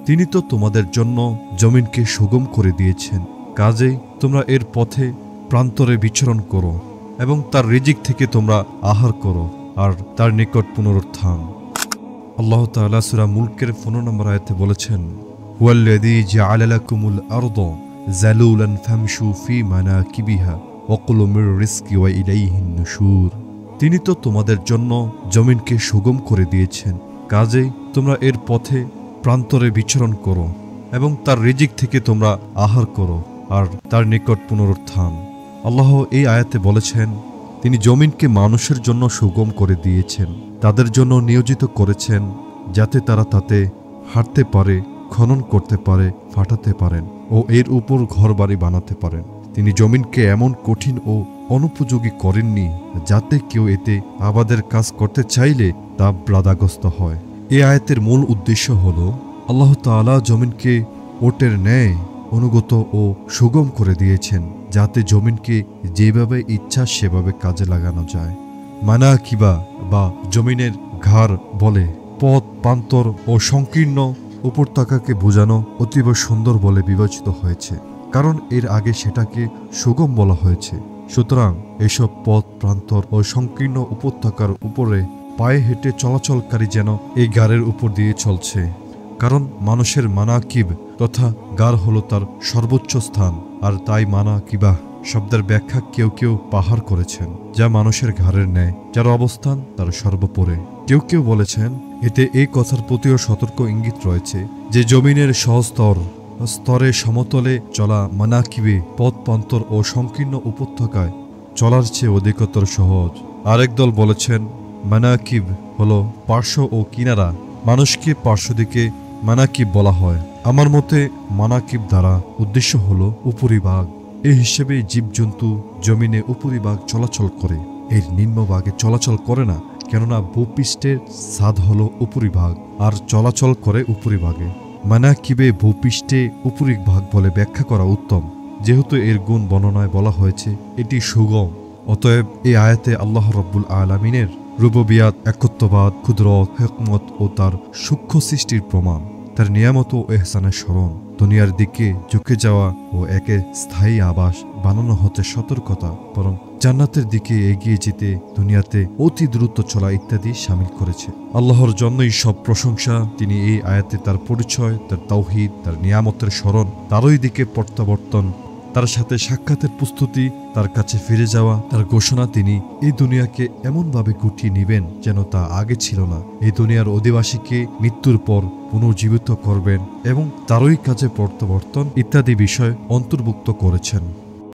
তিনি তো তোমাদের জন্য জমিনকে সুগম করে দিয়েছেন, কাজেই তোমরা এর পথে প্রান্তরে বিচরণ করো এবং তার রিজিক থেকে তোমরা আহার করো আর তার নিকট পুনরুত্থান। আল্লাহ তাআলা সূরা মুলকের 15 নম্বর আয়াতে বলেছেন, হুয়াল্লাযী জাআলা লাকুমুল আরদা যালুলান ফামশু ফি মানাকিবিহা ওয়া কুলু মির রিজকি ওয়া ইলাইহিন নুশুর। তিনি তো তোমাদের জন্য জমিনকে সুগম করে দিয়েছেন, কাজেই তোমরা এর পথে প্রান্তরে বিচরণ করো এবং তার রিজিক থেকে তোমরা আহার করো আর তার নিকট পুনরুত্থান। আল্লাহ এই আয়াতে বলেছেন, তিনি জমিনকে মানুষের জন্য সুগম করে দিয়েছেন, তাদের জন্য নিয়োজিত করেছেন যাতে তারা তাতে হাঁটতে পারে, খনন করতে পারে, ফাটাতে পারেন ও এর উপর ঘরবাড়ি বানাতে পারেন। তিনি জমিনকে এমন কঠিন ও অনুপযোগী করেননি যাতে কেউ এতে আবাদের কাজ করতে চাইলে তা বাধাগ্রস্ত হয়। এই আয়াতের মূল উদ্দেশ্য হল আল্লাহ তাআলা জমিনকে ওটের ন্যায় অনুগত ও সুগম করে দিয়েছেন যাতে জমিনকে যেভাবে ইচ্ছা সেভাবে কাজে লাগানো যায়। মানাকিবা বা জমিনের ঘাড় বলে পথ, প্রান্তর ও সংকীর্ণ উপত্যকাকে বোঝানো অতীব সুন্দর বলে বিবেচিত হয়েছে, কারণ এর আগে সেটাকে সুগম বলা হয়েছে। সুতরাং এসব পথ, প্রান্তর ও সংকীর্ণ উপত্যকার উপরে পায়ে হেঁটে চলাচলকারী যেন এই গাড়ের উপর দিয়ে চলছে, কারণ মানুষের মানাকিব তথা গাড় হল তার সর্বোচ্চ স্থান, আর তাই মানাকিবা শব্দের ব্যাখ্যা কেউ কেউ পাহাড় করেছেন যা মানুষের ঘাড়ের ন্যায়, যার অবস্থান তার সর্বোপরে। কেউ কেউ বলেছেন এতে এই কথার প্রতিও সতর্ক ইঙ্গিত রয়েছে যে জমিনের সহস্তর স্তরে সমতলে চলা মানাকিবে পথ, প্রান্তর ও সংকীর্ণ উপত্যকায় চলার চেয়ে অধিকতর সহজ। আরেক দল বলেছেন মানাকিব হল পার্শ্ব ও কিনারা, মানুষকে পার্শ্বদিকে মানাকিব বলা হয়। আমার মতে মানাকিব দ্বারা উদ্দেশ্য হল উপরিভাগ। এই হিসেবে জীবজন্তু জমিনে উপরিভাগ চলাচল করে, এর নিম্নভাগে চলাচল করে না, কেননা ভূপৃষ্ঠের ছাদ হল উপরিভাগ আর চলাচল করে উপরিভাগে। মানাকিবে ভূপৃষ্ঠে উপরিভাগ বলে ব্যাখ্যা করা উত্তম, যেহেতু এর গুণ বর্ণনায় বলা হয়েছে এটি সুগম। অতএব এই আয়াতে আল্লাহ রাব্বুল আলামিনের রুবুবিয়াত, একত্ববাদ, কুদরত, হিকমত ও তার সূক্ষ্ম সৃষ্টির প্রমাণ, তার নিয়ামত ও ইহসানের স্মরণ, দুনিয়ার দিকে ঝুঁকে যাওয়া ও একে স্থায়ী আবাস বানানো হতে সতর্কতা, বরং জান্নাতের দিকে এগিয়ে যেতে দুনিয়াতে অতি দ্রুত চলা ইত্যাদি শামিল করেছে। আল্লাহর জন্যই সব প্রশংসা। তিনি এই আয়াতে তার পরিচয়, তার তাওহীদ, তার নিয়ামতের স্মরণ, তারই দিকে প্রত্যাবর্তন, তার সাথে সাক্ষাতের প্রস্তুতি, তার কাছে ফিরে যাওয়া, তার ঘোষণা তিনি এই দুনিয়াকে এমনভাবে গুটিয়ে নেবেন যেন তা আগে ছিল না, এই দুনিয়ার অধিবাসীকে মৃত্যুর পর পুনর্জীবিত করবেন এবং তারই কাছে প্রত্যাবর্তন ইত্যাদি বিষয় অন্তর্ভুক্ত করেছেন।